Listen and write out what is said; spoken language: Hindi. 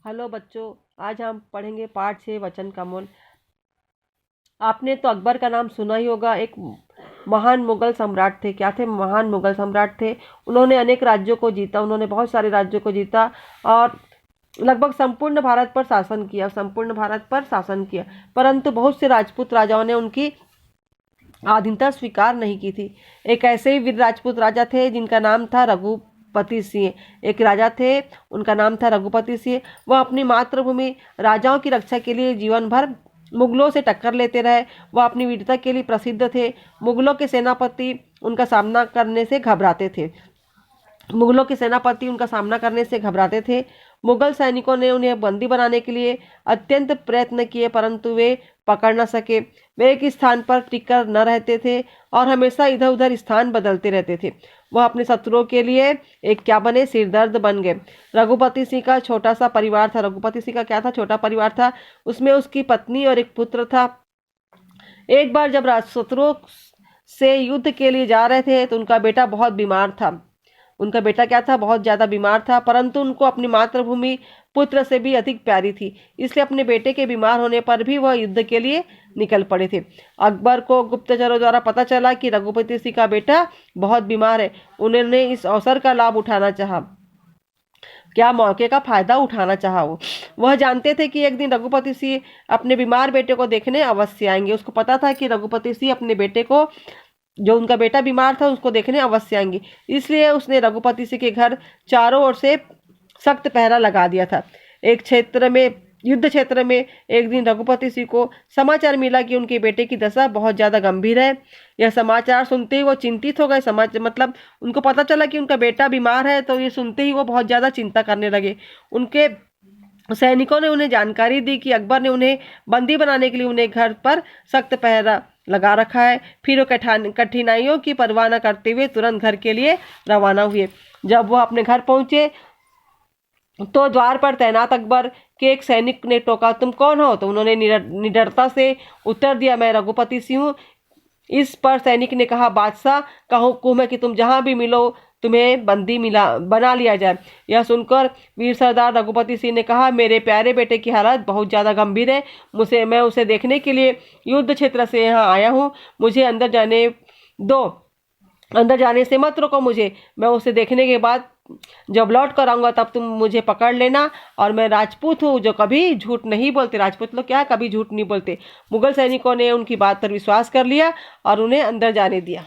हेलो बच्चों, आज हम पढ़ेंगे पाठ 6 वचन कमोन। आपने तो अकबर का नाम सुना ही होगा। एक महान मुगल सम्राट थे। क्या थे? महान मुगल सम्राट थे। उन्होंने अनेक राज्यों को जीता, उन्होंने बहुत सारे राज्यों को जीता और लगभग संपूर्ण भारत पर शासन किया, परंतु बहुत से राजपूत राजाओं ने उनकी अधीनता स्वीकार नहीं की थी। एक ऐसे ही वीर राजपूत राजा थे जिनका नाम था रघुपति सिंह। एक राजा थे, उनका नाम था रघुपति सिंह। वह अपनी मातृभूमि राजाओं की रक्षा के लिए जीवन भर मुगलों से टक्कर लेते रहे। वह अपनी वीरता के लिए प्रसिद्ध थे। मुगलों के सेनापति उनका सामना करने से घबराते थे। मुगल सैनिकों ने उन्हें बंदी बनाने के लिए अत्यंत प्रयत्न किए, परंतु वे पकड़ न सके। वे एक स्थान पर टिककर न रहते थे और हमेशा इधर उधर स्थान बदलते रहते थे। वह अपने शत्रुओं के लिए एक क्या बने? सिरदर्द बन गए। रघुपति सिंह का छोटा सा परिवार था। रघुपति सिंह का क्या था? छोटा परिवार था। उसमें उसकी पत्नी और एक पुत्र था। एक बार जब शत्रुओं से युद्ध के लिए जा रहे थे तो उनका बेटा बहुत बीमार था। उनका बेटा क्या था? बहुत ज्यादा बीमार था, परंतु उनको अपनी मातृभूमि पुत्र से भी अधिक प्यारी थी। इसलिए अपने बेटे के बीमार होने पर भी वह युद्ध के लिए निकल पड़े थे। अकबर को गुप्तचरों द्वारा पता चला कि रघुपति सिंह का बेटा बहुत बीमार है। उन्होंने इस अवसर का लाभ उठाना चाहा। क्या मौके का फायदा उठाना चाहा। वह जानते थे कि एक दिन रघुपति सिंह अपने बीमार बेटे को देखने अवश्य आएंगे। उसको पता था कि रघुपति सिंह अपने बेटे को, जो उनका बेटा बीमार था, उसको देखने अवश्य आएंगे। इसलिए उसने रघुपति सिंह के घर चारों ओर से सख्त पहरा लगा दिया था। युद्ध क्षेत्र में एक दिन रघुपति सिंह को समाचार मिला कि उनके बेटे की दशा बहुत ज्यादा गंभीर है। यह समाचार सुनते ही वो चिंतित हो गए। उनको पता चला कि उनका बेटा बीमार है, तो ये सुनते ही वो बहुत ज्यादा चिंता करने लगे। उनके सैनिकों ने उन्हें जानकारी दी कि अकबर ने उन्हें बंदी बनाने के लिए उन्हें घर पर सख्त पहरा लगा रखा है। फिर वो कठिनाइयों की परवाह न करते हुए तुरंत घर के लिए रवाना हुए। जब वह अपने घर पहुंचे तो द्वार पर तैनात अकबर के एक सैनिक ने टोका, तुम कौन हो? तो उन्होंने निडरता से उत्तर दिया, मैं रघुपति सिंह हूँ। इस पर सैनिक ने कहा, बादशाह का हुक्म है कि तुम जहां भी मिलो तुम्हें बंदी बना लिया जाए। यह सुनकर वीर सरदार रघुपति सिंह ने कहा, मेरे प्यारे बेटे की हालत बहुत ज्यादा गंभीर है। मैं उसे देखने के लिए युद्ध क्षेत्र से यहाँ आया हूँ। मुझे अंदर जाने दो। अंदर जाने से मत रोको मुझे। मैं उसे देखने के बाद जब लौट कर आऊंगा तब तुम मुझे पकड़ लेना। और मैं राजपूत हूँ जो कभी झूठ नहीं बोलते। राजपूत लोग क्या है? कभी झूठ नहीं बोलते। मुगल सैनिकों ने उनकी बात पर विश्वास कर लिया और उन्हें अंदर जाने दिया।